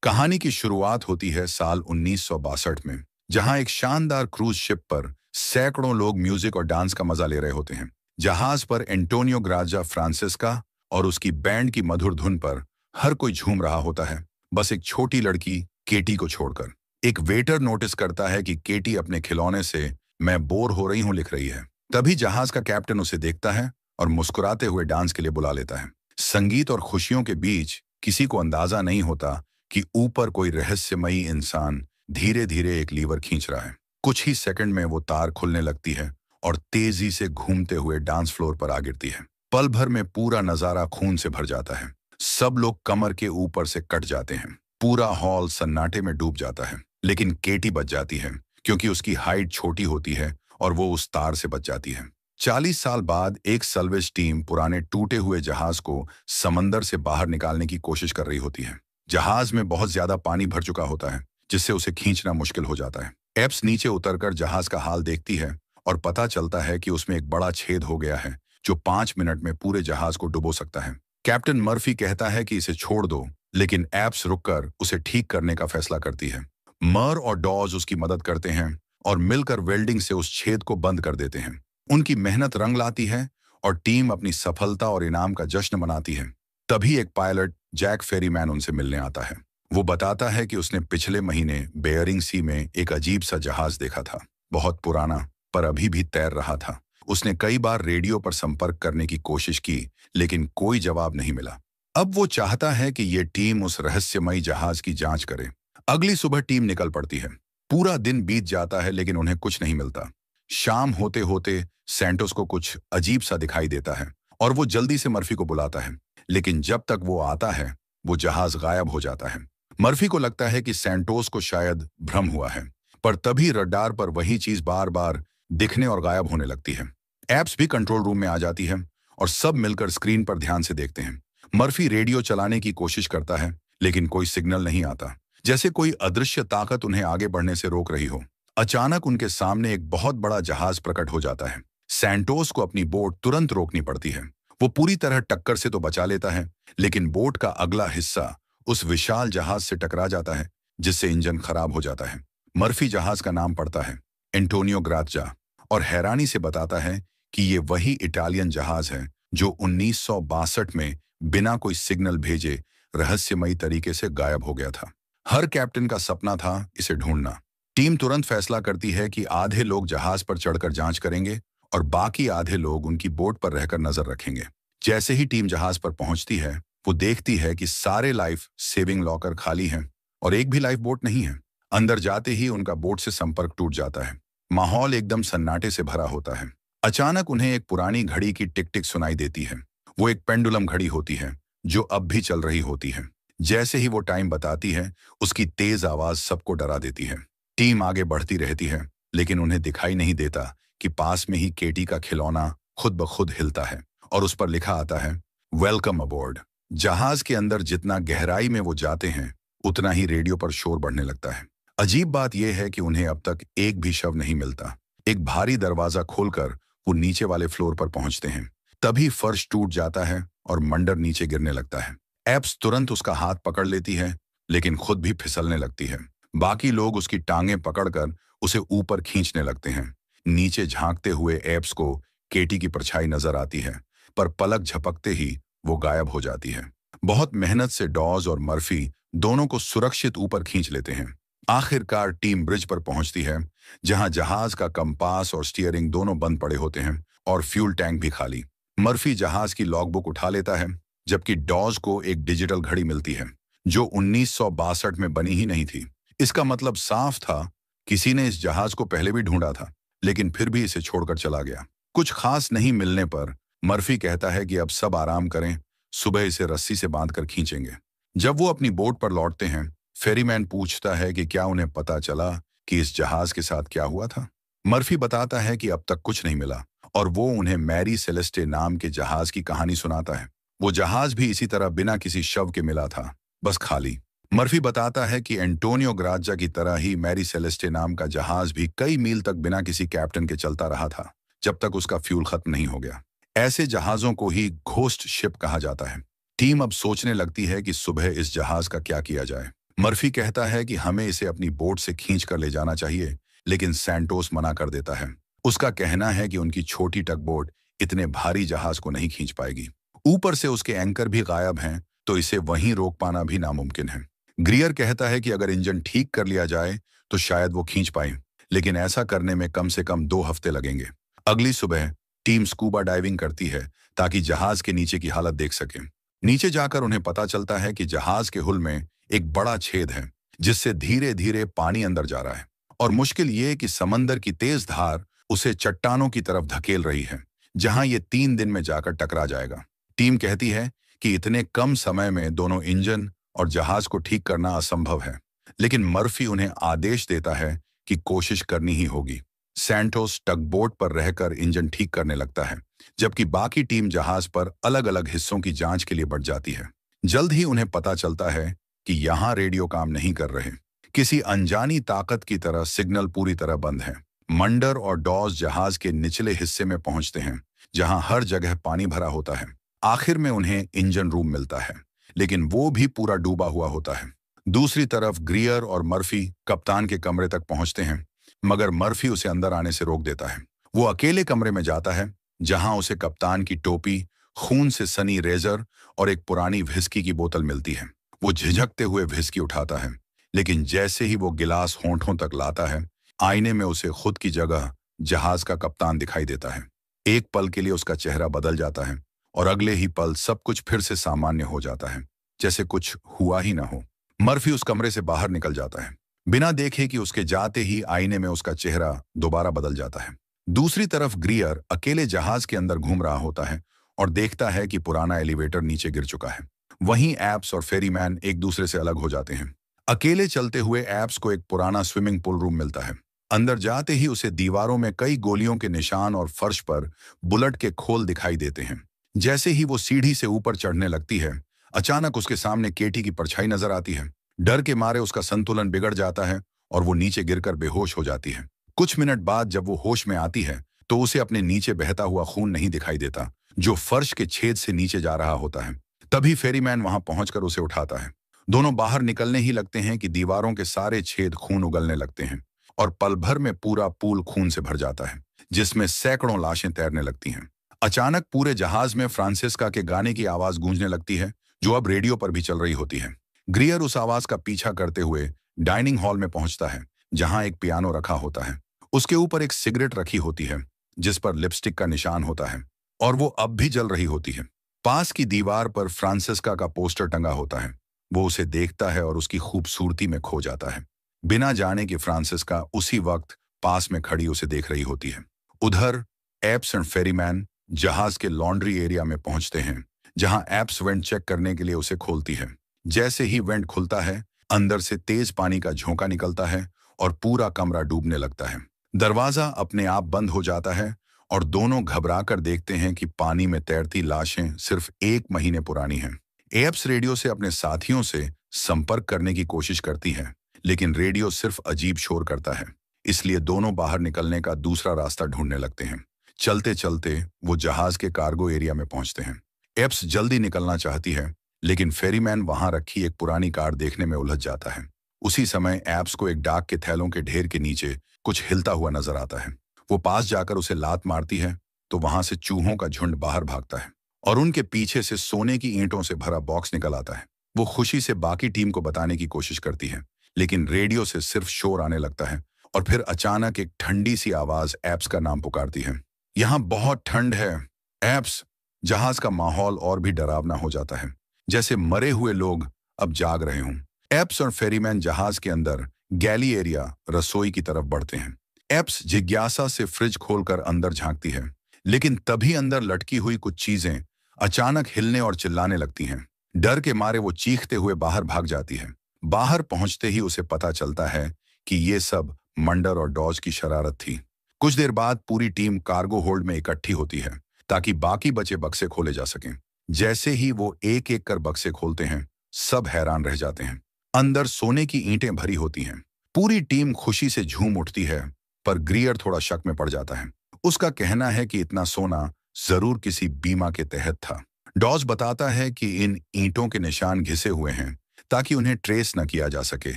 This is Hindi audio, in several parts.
कहानी की शुरुआत होती है साल 1962 में, जहां एक शानदार क्रूज शिप पर सैकड़ों लोग म्यूजिक और डांस का मजा ले रहे होते हैं। जहाज पर एंटोनियो ग्राजा फ्रांसिस्का और उसकी बैंड की मधुर धुन पर हर कोई झूम रहा होता है, बस एक छोटी लड़की केटी को छोड़कर। एक वेटर नोटिस करता है कि केटी अपने खिलौने से "मैं बोर हो रही हूं" लिख रही है। तभी जहाज का कैप्टन उसे देखता है और मुस्कुराते हुए डांस के लिए बुला लेता है। संगीत और खुशियों के बीच किसी को अंदाजा नहीं होता कि ऊपर कोई रहस्यमयी इंसान धीरे धीरे एक लीवर खींच रहा है। कुछ ही सेकंड में वो तार खुलने लगती है और तेजी से घूमते हुए डांस फ्लोर पर आ गिरती है। पल भर में पूरा नजारा खून से भर जाता है। सब लोग कमर के ऊपर से कट जाते हैं। पूरा हॉल सन्नाटे में डूब जाता है, लेकिन केटी बच जाती है क्योंकि उसकी हाइट छोटी होती है और वो उस तार से बच जाती है। 40 साल बाद एक सल्वेज टीम पुराने टूटे हुए जहाज को समंदर से बाहर निकालने की कोशिश कर रही होती है। जहाज में बहुत ज्यादा पानी भर चुका होता है, जिससे उसे खींचना मुश्किल हो जाता है। एप्स नीचे उतरकर जहाज का हाल देखती है और पता चलता है कि उसमें एक बड़ा छेद हो गया है जो 5 मिनट में पूरे जहाज को डुबो सकता है। कैप्टन मर्फी कहता है कि इसे छोड़ दो, लेकिन एप्स रुककर उसे ठीक करने का फैसला करती है। मर और डॉज उसकी मदद करते हैं और मिलकर वेल्डिंग से उस छेद को बंद कर देते हैं। उनकी मेहनत रंग लाती है और टीम अपनी सफलता और इनाम का जश्न मनाती है। तभी एक पायलट जैक फेरीमैन उनसे मिलने आता है। वो बताता है कि उसने पिछले महीने बेयरिंग सी में एक अजीब सा जहाज देखा था, बहुत पुराना, पर अभी भी तैर रहा था। उसने कई बार रेडियो पर संपर्क करने की कोशिश की, लेकिन कोई जवाब नहीं मिला। अब वो चाहता है कि ये टीम उस रहस्यमयी जहाज की जांच करे। अगली सुबह टीम निकल पड़ती है। पूरा दिन बीत जाता है, लेकिन उन्हें कुछ नहीं मिलता। शाम होते होते सैंटोस को कुछ अजीब सा दिखाई देता है और वो जल्दी से मर्फी को बुलाता है, लेकिन जब तक वो आता है वो जहाज गायब हो जाता है। मर्फी को लगता है कि सैंटोस को शायद भ्रम हुआ है, पर तभी रडार पर वही चीज बार बार दिखने और गायब होने लगती है। एप्स भी कंट्रोल रूम में आ जाती है और सब मिलकर स्क्रीन पर ध्यान से देखते हैं। मर्फी रेडियो चलाने की कोशिश करता है, लेकिन कोई सिग्नल नहीं आता, जैसे कोई अदृश्य ताकत उन्हें आगे बढ़ने से रोक रही हो। अचानक उनके सामने एक बहुत बड़ा जहाज प्रकट हो जाता है। सैंटोस को अपनी बोट तुरंत रोकनी पड़ती है। वो पूरी तरह टक्कर से तो बचा लेता है, लेकिन बोट का अगला हिस्सा उस विशाल जहाज से टकरा जाता है, जिससे इंजन खराब हो जाता है। मर्फी जहाज का नाम पढ़ता है, एंटोनियो ग्राचा, और हैरानी से बताता है कि ये वही इटालियन जहाज है जो 1962 में बिना कोई सिग्नल भेजे रहस्यमयी तरीके से गायब हो गया था। हर कैप्टन का सपना था इसे ढूंढना। टीम तुरंत फैसला करती है कि आधे लोग जहाज पर चढ़कर जांच करेंगे और बाकी आधे लोग उनकी बोट पर रहकर नजर रखेंगे। जैसे ही टीम जहाज पर पहुंचती है, वो देखती है कि सारे लाइफ सेविंग लॉकर खाली हैं और एक भी लाइफ बोट नहीं है। अंदर जाते ही उनका बोट से संपर्क टूट जाता है। माहौल एकदम सन्नाटे से भरा होता है। अचानक उन्हें एक पुरानी घड़ी की टिक टिक सुनाई देती है। वो एक पेंडुलम घड़ी होती है जो अब भी चल रही होती है। जैसे ही वो टाइम बताती है, उसकी तेज आवाज सबको डरा देती है। टीम आगे बढ़ती रहती है, लेकिन उन्हें दिखाई नहीं देता कि पास में ही केटी का खिलौना खुद ब खुद हिलता है और उस पर लिखा आता है, वेलकम अबोर्ड। जहाज के अंदर जितना गहराई में वो जाते हैं, उतना ही रेडियो पर शोर बढ़ने लगता है। अजीब बात यह है कि उन्हें अब तक एक भी शव नहीं मिलता। एक भारी दरवाजा खोलकर वो नीचे वाले फ्लोर पर पहुंचते हैं। तभी फर्श टूट जाता है और मंडर नीचे गिरने लगता है। एप्स तुरंत उसका हाथ पकड़ लेती है, लेकिन खुद भी फिसलने लगती है। बाकी लोग उसकी टांगें पकड़कर उसे ऊपर खींचने लगते हैं। नीचे झांकते हुए एप्स को केटी की परछाई नजर आती है, पर पलक झपकते ही वो गायब हो जाती है। बहुत मेहनत से डॉज और मर्फी दोनों को सुरक्षित ऊपर खींच लेते हैं। आखिरकार टीम ब्रिज पर पहुंचती है, जहां जहाज का कंपास और स्टीयरिंग दोनों बंद पड़े होते हैं और फ्यूल टैंक भी खाली। मर्फी जहाज की लॉगबुक उठा लेता है, जबकि डॉज को एक डिजिटल घड़ी मिलती है जो 1962 में बनी ही नहीं थी। इसका मतलब साफ था, किसी ने इस जहाज को पहले भी ढूंढा था, लेकिन फिर भी इसे छोड़कर चला गया। कुछ खास नहीं मिलने पर मर्फी कहता है कि अब सब आराम करें, सुबह इसे रस्सी से बांधकर खींचेंगे। जब वो अपनी बोट पर लौटते हैं, फेरीमैन पूछता है कि क्या उन्हें पता चला कि इस जहाज के साथ क्या हुआ था। मर्फी बताता है कि अब तक कुछ नहीं मिला और वो उन्हें मैरी सेलेस्टे नाम के जहाज की कहानी सुनाता है। वो जहाज भी इसी तरह बिना किसी शव के मिला था, बस खाली। मर्फी बताता है कि एंटोनियो ग्राचा की तरह ही मैरी सेलेस्टे नाम का जहाज भी कई मील तक बिना किसी कैप्टन के चलता रहा था, जब तक उसका फ्यूल खत्म नहीं हो गया। ऐसे जहाजों को ही घोस्ट शिप कहा जाता है। टीम अब सोचने लगती है कि सुबह इस जहाज का क्या किया जाए। मर्फी कहता है कि हमें इसे अपनी बोट से खींच कर ले जाना चाहिए, लेकिन सैंटोस मना कर देता है। उसका कहना है कि उनकी छोटी टग बोट इतने भारी जहाज को नहीं खींच पाएगी। ऊपर से उसके एंकर भी गायब हैं, तो इसे वहीं रोक पाना भी नामुमकिन है। ग्रियर कहता है कि अगर इंजन ठीक कर लिया जाए तो शायद वो खींच पाए, लेकिन ऐसा करने में कम से कम 2 हफ्ते लगेंगे। अगली सुबह टीम स्कूबा डाइविंग करती है ताकि जहाज के नीचे की हालत देख सके। नीचे जाकर उन्हें पता चलता है कि जहाज के हुल में एक बड़ा छेद है, जिससे धीरे धीरे पानी अंदर जा रहा है। और मुश्किल ये कि समंदर की तेज धार उसे चट्टानों की तरफ धकेल रही है, जहां ये 3 दिन में जाकर टकरा जाएगा। टीम कहती है कि इतने कम समय में दोनों इंजन और जहाज को ठीक करना असंभव है, लेकिन मर्फी उन्हें आदेश देता है कि कोशिश करनी ही होगी। सैंटोस टगबोट पर रहकर इंजन ठीक करने लगता है, जबकि बाकी टीम जहाज पर अलग अलग हिस्सों की जांच के लिए बढ़ जाती है। जल्द ही उन्हें पता चलता है कि यहाँ रेडियो काम नहीं कर रहे। किसी अनजानी ताकत की तरह सिग्नल पूरी तरह बंद है। मंडर और डॉज जहाज के निचले हिस्से में पहुंचते हैं, जहां हर जगह पानी भरा होता है। आखिर में उन्हें इंजन रूम मिलता है, लेकिन वो भी पूरा डूबा हुआ होता है। दूसरी तरफ ग्रियर और मर्फी कप्तान के कमरे तक पहुंचते हैं, मगर मर्फी उसे अंदर आने से रोक देता है। वो अकेले कमरे में जाता है, जहां उसे कप्तान की टोपी, खून से सनी रेजर और एक पुरानी व्हिस्की की बोतल मिलती है। वो झिझकते हुए व्हिस्की उठाता है, लेकिन जैसे ही वो गिलास होंठों तक लाता है, आईने में उसे खुद की जगह जहाज का कप्तान दिखाई देता है। एक पल के लिए उसका चेहरा बदल जाता है और अगले ही पल सब कुछ फिर से सामान्य हो जाता है, जैसे कुछ हुआ ही ना हो। मर्फी उस कमरे से बाहर निकल जाता है, बिना देखे कि उसके जाते ही आईने में उसका चेहरा दोबारा बदल जाता है। दूसरी तरफ ग्रियर अकेले जहाज के अंदर घूम रहा होता है और देखता है कि पुराना एलिवेटर नीचे गिर चुका है। वहीं एप्स और फेरीमैन एक दूसरे से अलग हो जाते हैं। अकेले चलते हुए एप्स को एक पुराना स्विमिंग पूल रूम मिलता है। अंदर जाते ही उसे दीवारों में कई गोलियों के निशान और फर्श पर बुलेट के खोल दिखाई देते हैं। जैसे ही वो सीढ़ी से ऊपर चढ़ने लगती है, अचानक उसके सामने केटी की परछाई नजर आती है। डर के मारे उसका संतुलन बिगड़ जाता है और वो नीचे गिरकर बेहोश हो जाती है। कुछ मिनट बाद जब वो होश में आती है, तो उसे अपने नीचे बहता हुआ खून नहीं दिखाई देता, जो फर्श के छेद से नीचे जा रहा होता है। तभी फेरीमैन वहां पहुंचकर उसे उठाता है। दोनों बाहर निकलने ही लगते हैं कि दीवारों के सारे छेद खून उगलने लगते हैं और पल भर में पूरा पूल खून से भर जाता है, जिसमें सैकड़ों लाशें तैरने लगती हैं। अचानक पूरे जहाज में फ्रांसिस्का के गाने की आवाज गूंजने लगती है, जो अब रेडियो पर भी चल रही होती है। ग्रियर उस आवाज का पीछा करते हुए डाइनिंग हॉल में पहुंचता है, जहां एक पियानो रखा होता है। उसके ऊपर एक सिगरेट रखी होती है, जिस पर लिपस्टिक का निशान होता है, और वो अब भी जल रही होती है। पास की दीवार पर फ्रांसिस्का का पोस्टर टंगा होता है। वो उसे देखता है और उसकी खूबसूरती में खो जाता है, बिना जाने कि फ्रांसिस्का उसी वक्त पास में खड़ी उसे देख रही होती है। उधर एप्स एंड फेरीमैन जहाज के लॉन्ड्री एरिया में पहुंचते हैं, जहां एप्स वेंट चेक करने के लिए उसे खोलती है। जैसे ही वेंट खुलता है, अंदर से तेज पानी का झोंका निकलता है और पूरा कमरा डूबने लगता है। दरवाजा अपने आप बंद हो जाता है और दोनों घबराकर देखते हैं कि पानी में तैरती लाशें सिर्फ 1 महीने पुरानी हैं। एप्स रेडियो से अपने साथियों से संपर्क करने की कोशिश करती है, लेकिन रेडियो सिर्फ अजीब शोर करता है। इसलिए दोनों बाहर निकलने का दूसरा रास्ता ढूंढने लगते हैं। चलते चलते वो जहाज के कार्गो एरिया में पहुंचते हैं। एप्स जल्दी निकलना चाहती है, लेकिन फेरीमैन वहां रखी एक पुरानी कार देखने में उलझ जाता है। उसी समय एप्स को एक डाक के थैलों के ढेर के नीचे कुछ हिलता हुआ नजर आता है। वो पास जाकर उसे लात मारती है, तो वहां से चूहों का झुंड बाहर भागता है और उनके पीछे से सोने की ईंटों से भरा बॉक्स निकल आता है। वो खुशी से बाकी टीम को बताने की कोशिश करती है, लेकिन रेडियो से सिर्फ शोर आने लगता है और फिर अचानक एक ठंडी सी आवाज एप्स का नाम पुकारती है। यहाँ बहुत ठंड है, एप्स। जहाज का माहौल और भी डरावना हो जाता है, जैसे मरे हुए लोग अब जाग रहे हों। एप्स और फेरीमैन जहाज के अंदर गैली एरिया रसोई की तरफ बढ़ते हैं। एप्स जिज्ञासा से फ्रिज खोलकर अंदर झांकती है, लेकिन तभी अंदर लटकी हुई कुछ चीजें अचानक हिलने और चिल्लाने लगती हैं। डर के मारे वो चीखते हुए बाहर भाग जाती है। बाहर पहुंचते ही उसे पता चलता है कि ये सब मंडर और डॉज की शरारत थी। कुछ देर बाद पूरी टीम कार्गो होल्ड में इकट्ठी होती है, ताकि बाकी बचे बक्से खोले जा सकें। जैसे ही वो एक एक कर बक्से खोलते हैं, सब हैरान रह जाते हैं। अंदर सोने की ईंटें भरी होती हैं। पूरी टीम खुशी से झूम उठती है, पर ग्रियर थोड़ा शक में पड़ जाता है। उसका कहना है कि इतना सोना जरूर किसी बीमा के तहत था। डॉज बताता है कि इन ईंटों के निशान घिसे हुए हैं, ताकि उन्हें ट्रेस न किया जा सके,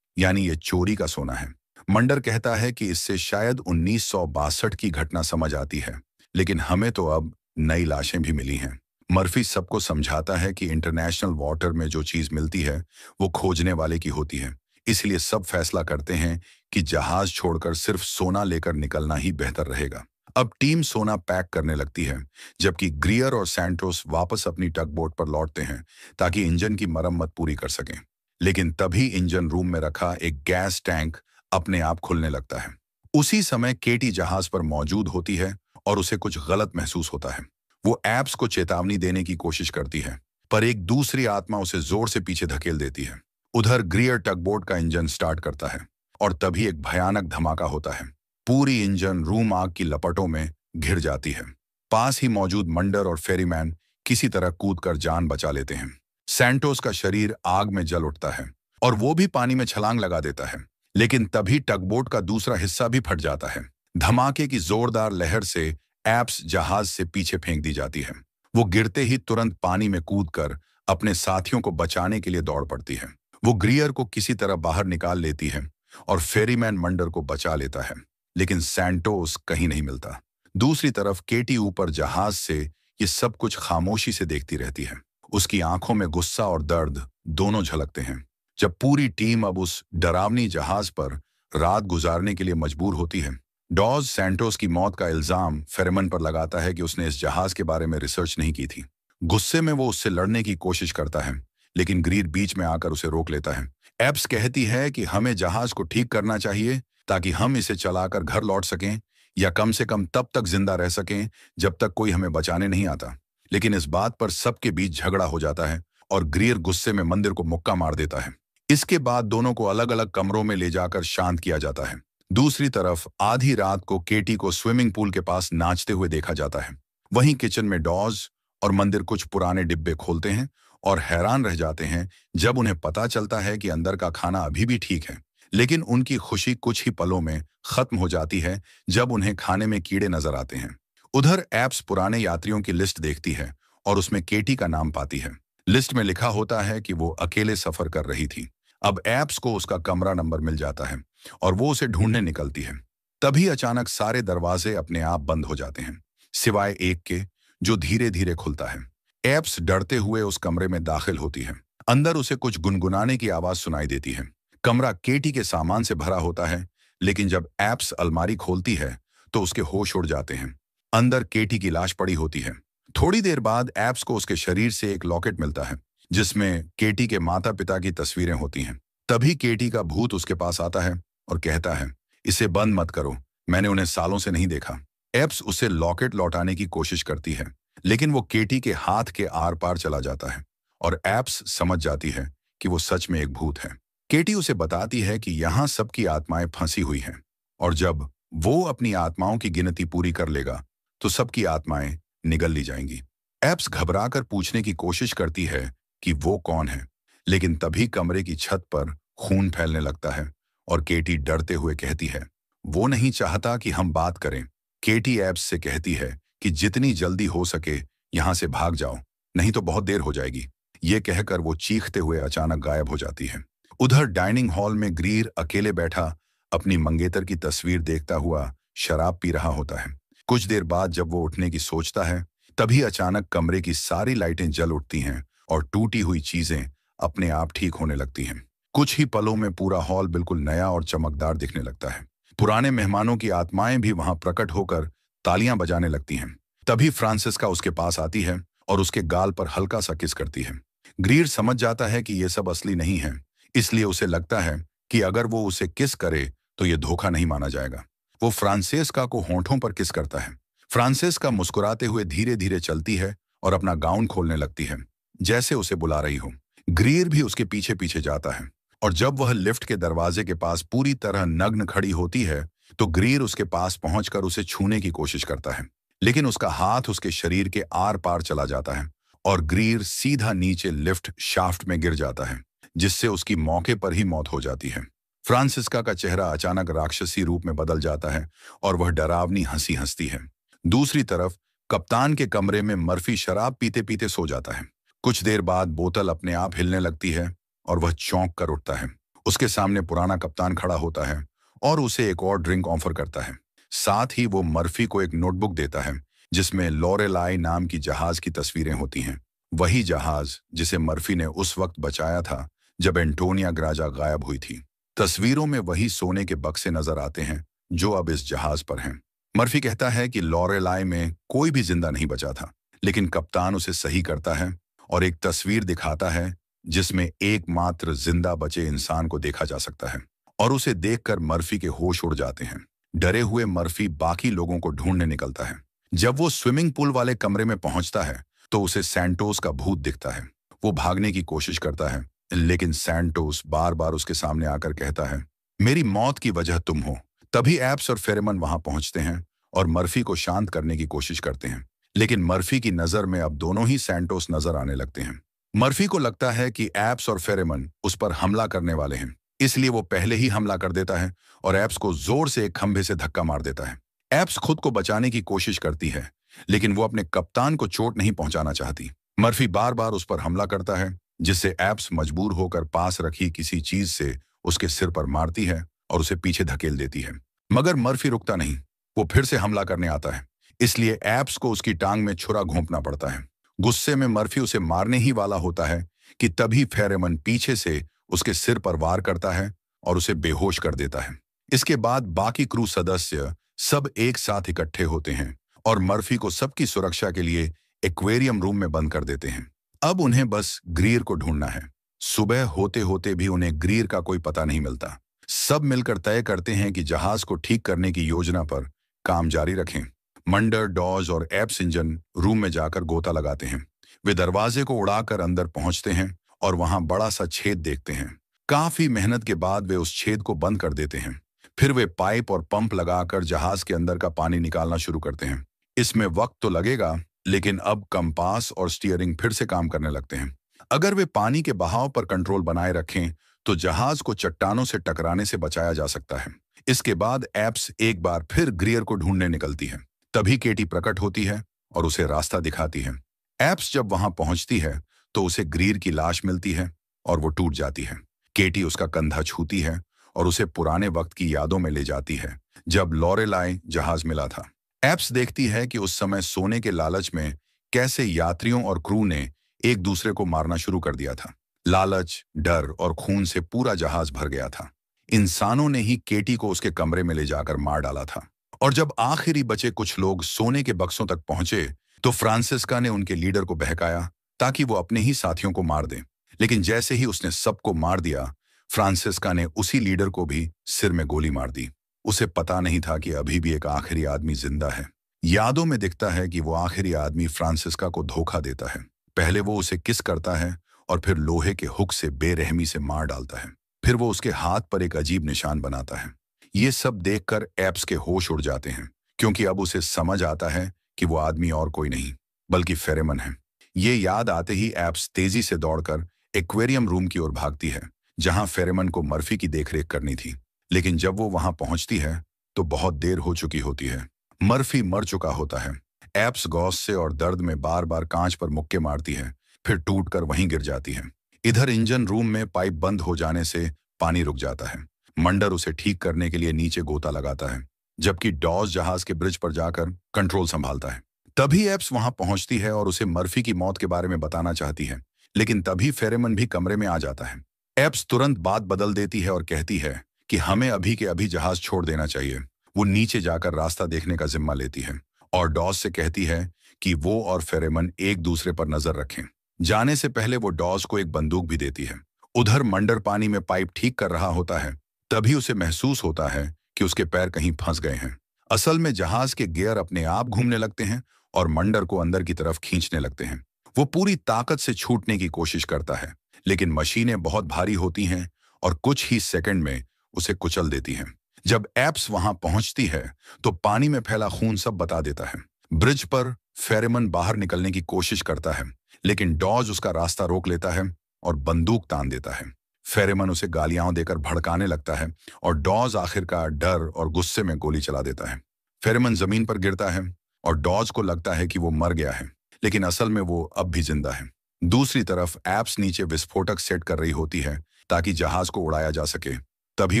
यानी ये चोरी का सोना है। मंडर कहता है कि इससे शायद 1962 की घटना समझ आती है, लेकिन हमें तो अब नई लाशें भी मिली हैं। मर्फी सबको समझाता है कि इंटरनेशनल वाटर में जो चीज मिलती है वो खोजने वाले की होती है, इसलिए सब फैसला करते हैं कि जहाज छोड़कर सिर्फ सोना लेकर निकलना ही बेहतर रहेगा। अब टीम सोना पैक करने लगती है, जबकि ग्रियर और सैंटोस वापस अपनी टग बोट पर लौटते हैं ताकि इंजन की मरम्मत पूरी कर सकें। लेकिन तभी इंजन रूम में रखा एक गैस टैंक अपने आप खुलने लगता है। उसी समय केटी जहाज पर मौजूद होती है और उसे कुछ गलत महसूस होता है। वो एप्स को चेतावनी देने की कोशिश करती है, पर एक दूसरी आत्मा उसे जोर से पीछे धकेल देती है। उधर ग्रियर टगबोट का इंजन स्टार्ट करता है और तभी एक भयानक धमाका होता है। पूरी इंजन रूम आग की लपटों में घिर जाती है। पास ही मौजूद मंडर और फेरीमैन किसी तरह कूदकर जान बचा लेते हैं। सैंटोस का शरीर आग में जल उठता है और वो भी पानी में छलांग लगा देता है, लेकिन तभी टगबोट का दूसरा हिस्सा भी फट जाता है। धमाके की जोरदार लहर से एप्स जहाज से पीछे फेंक दी जाती है। वो गिरते ही तुरंत पानी में कूदकर अपने साथियों को बचाने के लिए दौड़ पड़ती है। वो ग्रियर को किसी तरह बाहर निकाल लेती है और फेरीमैन मंडर को बचा लेता है, लेकिन सैंटोस कहीं नहीं मिलता। दूसरी तरफ केटी ऊपर जहाज से ये सब कुछ खामोशी से देखती रहती है। उसकी आंखों में गुस्सा और दर्द दोनों झलकते हैं। जब पूरी टीम अब उस डरावनी जहाज पर रात गुजारने के लिए मजबूर होती है, डॉज सैंटोस की मौत का इल्जाम फेरेमन पर लगाता है कि उसने इस जहाज के बारे में रिसर्च नहीं की थी। गुस्से में वो उससे लड़ने की कोशिश करता है, लेकिन ग्रीर बीच में आकर उसे रोक लेता है। एप्स कहती है कि हमें जहाज को ठीक करना चाहिए ताकि हम इसे चलाकर घर लौट सकें, या कम से कम तब तक जिंदा रह सकें जब तक कोई हमें बचाने नहीं आता। लेकिन इस बात पर सबके बीच झगड़ा हो जाता है और ग्रीर गुस्से में मंदिर को मुक्का मार देता है। इसके बाद दोनों को अलग अलग कमरों में ले जाकर शांत किया जाता है। दूसरी तरफ आधी रात को केटी को स्विमिंग पूल के पास नाचते हुए देखा जाता है। वहीं किचन में डॉज और मंदिर कुछ पुराने डिब्बे खोलते हैं और हैरान रह जाते हैं जब उन्हें पता चलता है कि अंदर का खाना अभी भी ठीक है। लेकिन उनकी खुशी कुछ ही पलों में खत्म हो जाती है जब उन्हें खाने में कीड़े नजर आते हैं। उधर एप्स पुराने यात्रियों की लिस्ट देखती है और उसमें केटी का नाम पाती है। लिस्ट में लिखा होता है कि वो अकेले सफर कर रही थी। अब एप्स को उसका कमरा नंबर मिल जाता है और वो उसे ढूंढने निकलती है। तभी अचानक सारे दरवाजे अपने आप बंद हो जाते हैं, सिवाय एक के जो धीरे धीरे खुलता है। एप्स डरते हुए उस कमरे में दाखिल होती है। अंदर उसे कुछ गुनगुनाने की आवाज सुनाई देती है। कमरा केटी के सामान से भरा होता है, लेकिन जब एप्स अलमारी खोलती है तो उसके होश उड़ जाते हैं। अंदर केटी की लाश पड़ी होती है। थोड़ी देर बाद एप्स को उसके शरीर से एक लॉकेट मिलता है जिसमें केटी के माता पिता की तस्वीरें होती हैं। तभी केटी का भूत उसके पास आता है और कहता है, इसे बंद मत करो, मैंने उन्हें सालों से नहीं देखा। एप्स उसे लॉकेट लौटाने की कोशिश करती है, लेकिन वो केटी के हाथ के आर पार चला जाता है और एप्स समझ जाती है कि वो सच में एक भूत है। केटी उसे बताती है कि यहाँ सबकी आत्माएं फंसी हुई हैं और जब वो अपनी आत्माओं की गिनती पूरी कर लेगा तो सबकी आत्माएं निगल ली जाएंगी। एप्स घबराकर पूछने की कोशिश करती है कि वो कौन है, लेकिन तभी कमरे की छत पर खून फैलने लगता है और केटी डरते हुए कहती है, वो नहीं चाहता कि हम बात करें। केटी एप्स से कहती है कि जितनी जल्दी हो सके यहाँ से भाग जाओ, नहीं तो बहुत देर हो जाएगी। ये कहकर वो चीखते हुए अचानक गायब हो जाती है। उधर डाइनिंग हॉल में ग्रीर अकेले बैठा अपनी मंगेतर की तस्वीर देखता हुआ शराब पी रहा होता है। कुछ देर बाद जब वो उठने की सोचता है, तभी अचानक कमरे की सारी लाइटें जल उठती हैं और टूटी हुई चीजें अपने आप ठीक होने लगती हैं। कुछ ही पलों में पूरा हॉल बिल्कुल नया और चमकदार दिखने लगता है। पुराने मेहमानों की आत्माएं भी वहां प्रकट होकर तालियां बजाने लगती हैं। तभी फ्रांसिस्का उसके पास आती है और उसके गाल पर हल्का सा किस करती है। ग्रीर समझ जाता है कि ये सब असली नहीं है, इसलिए उसे लगता है कि अगर वो उसे किस करे तो ये धोखा नहीं माना जाएगा। वो फ्रांसिस्का को होंठों पर किस करता है। फ्रांसिस्का मुस्कुराते हुए धीरे धीरे चलती है और अपना गाउन खोलने लगती है, जैसे उसे बुला रही हो। ग्रीर भी उसके पीछे पीछे जाता है और जब वह लिफ्ट के दरवाजे के पास पूरी तरह नग्न खड़ी होती है तो ग्रीर उसके पास पहुंचकर उसे छूने की कोशिश करता है, लेकिन उसका हाथ उसके शरीर के आर पार चला जाता है और ग्रीर सीधा नीचे लिफ्ट शाफ्ट में गिर जाता है, जिससे उसकी मौके पर ही मौत हो जाती है। फ्रांसिस्का का चेहरा अचानक राक्षसी रूप में बदल जाता है और वह डरावनी हंसी हंसती है। दूसरी तरफ कप्तान के कमरे में मर्फी शराब पीते पीते सो जाता है। कुछ देर बाद बोतल अपने आप हिलने लगती है और वह चौंक कर उठता है। उसके सामने पुराना कप्तान खड़ा होता है और उसे एक और ड्रिंक ऑफर करता है। साथ ही वो मर्फी को एक नोटबुक देता है जिसमें लॉरेलाई नाम की जहाज की तस्वीरें होती हैं। वही जहाज जिसे मर्फी ने उस वक्त बचाया था जब एंटोनिया ग्राजा गायब हुई थी। तस्वीरों में वही सोने के बक्से नजर आते हैं जो अब इस जहाज पर हैं। मर्फी कहता है कि लॉरेलाई में कोई भी जिंदा नहीं बचा था, लेकिन कप्तान उसे सही करता है और एक तस्वीर दिखाता है जिसमें एकमात्र जिंदा बचे इंसान को देखा जा सकता है। और उसे देखकर मर्फी के होश उड़ जाते हैं। डरे हुए मर्फी बाकी लोगों को ढूंढने निकलता है। जब वो स्विमिंग पूल वाले कमरे में पहुंचता है तो उसे सैंटोस का भूत दिखता है। वो भागने की कोशिश करता है, लेकिन सैंटोस बार बार उसके सामने आकर कहता है, मेरी मौत की वजह तुम हो। तभी एप्स और फेरेमन वहां पहुंचते हैं और मर्फी को शांत करने की कोशिश करते हैं, लेकिन मर्फी की नजर में अब दोनों ही सैंटोस नजर आने लगते हैं। मर्फी को लगता है कि एप्स और फेरेमन उस पर हमला करने वाले हैं, इसलिए वो पहले ही हमला कर देता है और एप्स को जोर से एक खंभे से धक्का मार देता है। एप्स खुद को बचाने की कोशिश करती है, लेकिन वो अपने कप्तान को चोट नहीं पहुंचाना चाहती। मर्फी बार बार उस पर हमला करता है, जिससे एप्स मजबूर होकर पास रखी किसी चीज से उसके सिर पर मारती है और उसे पीछे धकेल देती है। मगर मर्फी रुकता नहीं, वो फिर से हमला करने आता है, इसलिए एप्स को उसकी टांग में छुरा घोंपना पड़ता है। गुस्से में मर्फी उसे मारने ही वाला होता है कि तभी फेरेमन पीछे से उसके सिर पर वार करता है और उसे बेहोश कर देता है। इसके बाद बाकी क्रू सदस्य सब एक साथ इकट्ठे होते हैं और मर्फी को सबकी सुरक्षा के लिए एक्वेरियम रूम में बंद कर देते हैं। अब उन्हें बस ग्रीर को ढूंढना है। सुबह होते होते भी उन्हें ग्रीर का कोई पता नहीं मिलता। सब मिलकर तय करते हैं कि जहाज को ठीक करने की योजना पर काम जारी रखें। मंडर, डॉज और एप्स इंजन रूम में जाकर गोता लगाते हैं। वे दरवाजे को उड़ाकर अंदर पहुंचते हैं और वहां बड़ा सा छेद देखते हैं। काफी मेहनत के बाद वे उस छेद को बंद कर देते हैं। फिर वे पाइप और पंप लगाकर जहाज के अंदर का पानी निकालना शुरू करते हैं। इसमें वक्त तो लगेगा, लेकिन अब कंपास और स्टीयरिंग फिर से काम करने लगते हैं। अगर वे पानी के बहाव पर कंट्रोल बनाए रखें तो जहाज को चट्टानों से टकराने से बचाया जा सकता है। इसके बाद एप्स एक बार फिर ग्रीयर को ढूंढने निकलती है। तभी केटी प्रकट होती है और उसे रास्ता दिखाती है। एप्स जब वहां पहुंचती है तो उसे ग्रीर की लाश मिलती है और वो टूट जाती है। केटी उसका कंधा छूती है और उसे पुराने वक्त की यादों में ले जाती है जब लॉरेलाई जहाज मिला था। एप्स देखती है कि उस समय सोने के लालच में कैसे यात्रियों और क्रू ने एक दूसरे को मारना शुरू कर दिया था। लालच, डर और खून से पूरा जहाज भर गया था। इंसानों ने ही केटी को उसके कमरे में ले जाकर मार डाला था। और जब आखिरी बचे कुछ लोग सोने के बक्सों तक पहुंचे तो फ्रांसिस्का ने उनके लीडर को बहकाया ताकि वो अपने ही साथियों को मार दें। लेकिन जैसे ही उसने सबको मार दिया, फ्रांसिस्का ने उसी लीडर को भी सिर में गोली मार दी। उसे पता नहीं था कि अभी भी एक आखिरी आदमी जिंदा है। यादों में दिखता है कि वो आखिरी आदमी फ्रांसिस्का को धोखा देता है। पहले वो उसे किस करता है और फिर लोहे के हुक से बेरहमी से मार डालता है। फिर वो उसके हाथ पर एक अजीब निशान बनाता है। ये सब देखकर एप्स के होश उड़ जाते हैं, क्योंकि अब उसे समझ आता है कि वो आदमी और कोई नहीं बल्कि फेरेमन है। ये याद आते ही एप्स तेजी से दौड़कर एक्वेरियम रूम की ओर भागती है, जहां फेरेमन को मर्फी की देखरेख करनी थी। लेकिन जब वो वहां पहुंचती है तो बहुत देर हो चुकी होती है। मर्फी मर चुका होता है। एप्स गौस्से और दर्द में बार बार कांच पर मुक्के मारती है, फिर टूटकर वहीं गिर जाती है। इधर इंजन रूम में पाइप बंद हो जाने से पानी रुक जाता है। मंडर उसे ठीक करने के लिए नीचे गोता लगाता है, जबकि डॉज जहाज के ब्रिज पर जाकर कंट्रोल संभालता है। तभी एप्स वहां पहुंचती है और उसे मर्फी की मौत के बारे में बताना चाहती है, लेकिन तभी फेरेमन भी कमरे में आ जाता है। एप्स तुरंत बात बदल देती है और कहती है कि हमें अभी के अभी जहाज छोड़ देना चाहिए। वो नीचे जाकर रास्ता देखने का जिम्मा लेती है और डॉज से कहती है कि वो और फेरेमन एक दूसरे पर नजर रखें। जाने से पहले वो डॉज को एक बंदूक भी देती है। उधर मंडर पानी में पाइप ठीक कर रहा होता है। तभी उसे महसूस होता है कि उसके पैर कहीं फंस गए हैं। असल में जहाज के गियर अपने आप घूमने लगते हैं और मंडर को अंदर की तरफ खींचने लगते हैं। वो पूरी ताकत से छूटने की कोशिश करता है, लेकिन मशीनें बहुत भारी होती हैं और कुछ ही सेकंड में उसे कुचल देती हैं। जब एप्स वहां पहुंचती है तो पानी में फैला खून सब बता देता है। ब्रिज पर फेरेमन बाहर निकलने की कोशिश करता है, लेकिन डॉज उसका रास्ता रोक लेता है और बंदूक तान देता है। फेरेमन उसे गालियां देकर भड़काने लगता है और डॉज आखिरकार डर और गुस्से में गोली चला देता है। फेरेमन जमीन पर गिरता है और डॉज को लगता है कि वो मर गया है, लेकिन असल में वो अब भी जिंदा है। दूसरी तरफ एप्स नीचे विस्फोटक सेट कर रही होती है ताकि जहाज को उड़ाया जा सके। तभी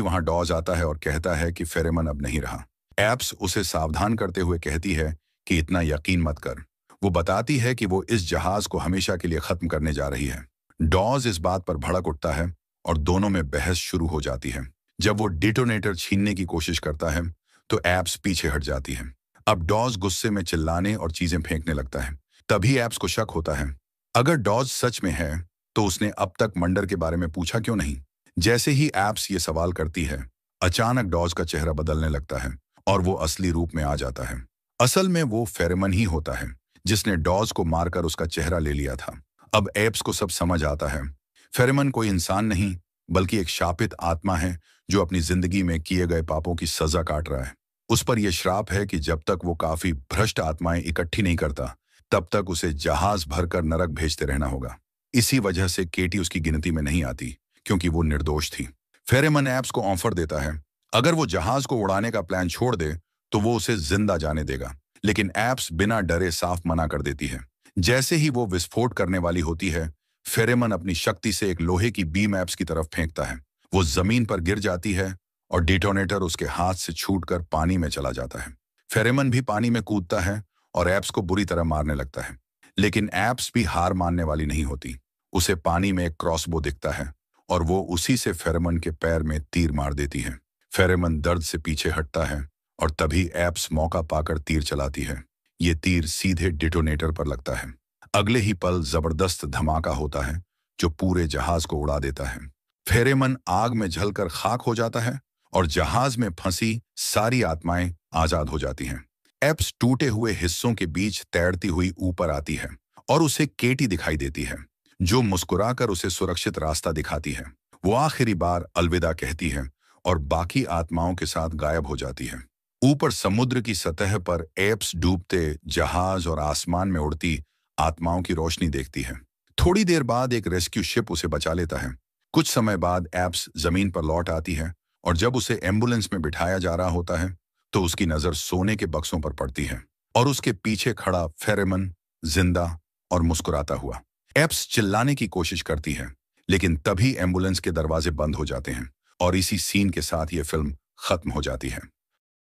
वहां डॉज आता है और कहता है कि फेरेमन अब नहीं रहा। एप्स उसे सावधान करते हुए कहती है कि इतना यकीन मत कर। वो बताती है कि वो इस जहाज को हमेशा के लिए खत्म करने जा रही है। डॉज इस बात पर भड़क उठता है और दोनों में बहस शुरू हो जाती है। जब वो डिटोनेटर छीनने की कोशिश करता है तो एप्स पीछे हट जाती है। अब डॉज गुस्से में चिल्लाने और चीजें फेंकने लगता है। तभी एप्स को शक होता है, अगर डॉज सच में है तो उसने अब तक मंडर के बारे में पूछा क्यों नहीं। जैसे ही एप्स ये सवाल करती है, अचानक डॉज का चेहरा बदलने लगता है और वो असली रूप में आ जाता है। असल में वो फेरेमन ही होता है जिसने डॉज को मारकर उसका चेहरा ले लिया था। अब एप्स को सब समझ आता है। फेरेमन कोई इंसान नहीं बल्कि एक शापित आत्मा है जो अपनी जिंदगी में किए गए पापों की सजा काट रहा है। उस पर यह श्राप है कि जब तक वो काफी भ्रष्ट आत्माएं इकट्ठी नहीं करता तब तक उसे जहाज भरकर नरक भेजते रहना होगा। इसी वजह से केटी उसकी गिनती में नहीं आती क्योंकि वो निर्दोष थी। फेरेमन एप्स को ऑफर देता है, अगर वो जहाज को उड़ाने का प्लान छोड़ दे तो वो उसे जिंदा जाने देगा। लेकिन एप्स बिना डरे साफ मना कर देती है। जैसे ही वो विस्फोट करने वाली होती है, फेरेमन अपनी शक्ति से एक लोहे की बीम एप्स की तरफ फेंकता है। वो जमीन पर गिर जाती है और डिटोनेटर उसके हाथ से छूटकर पानी में चला जाता है। फेरेमन भी पानी में कूदता है और एप्स को बुरी तरह मारने लगता है। लेकिन एप्स भी हार मानने वाली नहीं होती। उसे पानी में एक क्रॉसबो दिखता है और वो उसी से फेरेमन के पैर में तीर मार देती है। फेरेमन दर्द से पीछे हटता है और तभी एप्स मौका पाकर तीर चलाती है। ये तीर सीधे डिटोनेटर पर लगता है। अगले ही पल जबरदस्त धमाका होता है जो पूरे जहाज को उड़ा देता है। फेरेमन आग में जलकर खाक हो जाता है और जहाज में फंसी सारी आत्माएं आजाद हो जाती हैं। एप्स टूटे हुए हिस्सों के बीच तैरती हुई ऊपर आती है और उसे केटी दिखाई देती है जो मुस्कुराकर उसे सुरक्षित रास्ता दिखाती है। वो आखिरी बार अलविदा कहती है और बाकी आत्माओं के साथ गायब हो जाती है। ऊपर समुद्र की सतह पर एप्स डूबते जहाज और आसमान में उड़ती आत्माओं की रोशनी देखती है। थोड़ी देर बाद एक रेस्क्यू शिप उसे बचा लेता है। कुछ समय बाद एप्स जमीन पर लौट आती है और जब उसे एम्बुलेंस में बिठाया जा रहा होता है तो उसकी नजर सोने के बक्सों पर पड़ती है और उसके पीछे खड़ा फेरेमन जिंदा और मुस्कुराता हुआ। एप्स चिल्लाने की कोशिश करती है लेकिन तभी एम्बुलेंस के दरवाजे बंद हो जाते हैं और इसी सीन के साथ ये फिल्म खत्म हो जाती है।